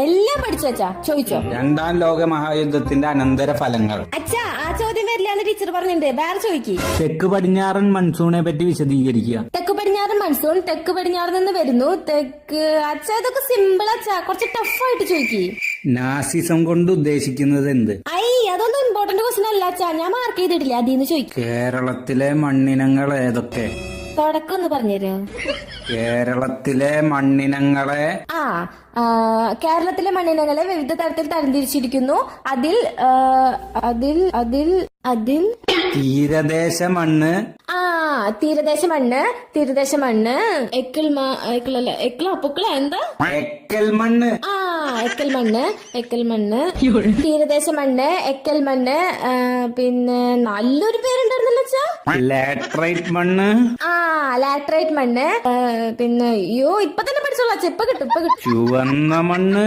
എല്ലാം പഠിച്ചു അച്ഛാ, ചോദിച്ചോ. രണ്ടാം ലോക മഹായുദ്ധത്തിന്റെ അനന്തര ഫലങ്ങൾ. അച്ഛാ ആ ചോദ്യം വരില്ലാന്ന് ടീച്ചർ പറഞ്ഞിട്ടുണ്ട്, വേറെ ചോദിക്ക്. തെക്ക് പടിഞ്ഞാറൻ മൺസൂണെ പറ്റി വിശദീകരിക്കുക. തെക്ക് പടിഞ്ഞാറൻ മൺസൂൺ തെക്ക് പടിഞ്ഞാറ് നിന്ന് വരുന്നു. അച്ഛാ ഇതൊക്കെ സിമ്പിൾ അച്ഛാ, കുറച്ച് ടഫായിട്ട് ചോദിക്ക്. നാസിസം കൊണ്ട് ഉദ്ദേശിക്കുന്നത് എന്ത്? അതൊന്നും ഇമ്പോർട്ടന്റ് ക്വസ്റ്റൻ അല്ല അച്ഛാ, ഞാൻ മാർക്ക് ചെയ്തിട്ടില്ല, അതിന്ന് ചോദിക്കും. കേരളത്തിലെ മണ്ണിനങ്ങൾ ഏതൊക്കെ? തുടക്കം ഒന്ന് പറഞ്ഞുതരോ? കേരളത്തിലെ മണ്ണിനങ്ങളെ കേരളത്തിലെ മണ്ണിനങ്ങളെ വിവിധ തരത്തിൽ തരംതിരിച്ചിരിക്കുന്നു. അതിൽ തീരദേശ മണ്ണ്. തീരദേശ മണ്ണ് എക്കൽ എന്താ? എക്കൽ മണ്ണ്. എക്കൽ മണ്ണ് തീരദേശ മണ്ണ്, എക്കൽ മണ്ണ്. പിന്നെ നല്ലൊരു പേരുണ്ടായിരുന്നല്ലോ അച്ഛാ, ലാറ്ററൈറ്റ് മണ്ണ്. ലാറ്ററൈറ്റ് മണ്ണ്. പിന്നെ ഇപ്പൊ തന്നെ പഠിച്ചോളാം, ഇപ്പൊ കിട്ടും. ചുവന്ന മണ്ണ്.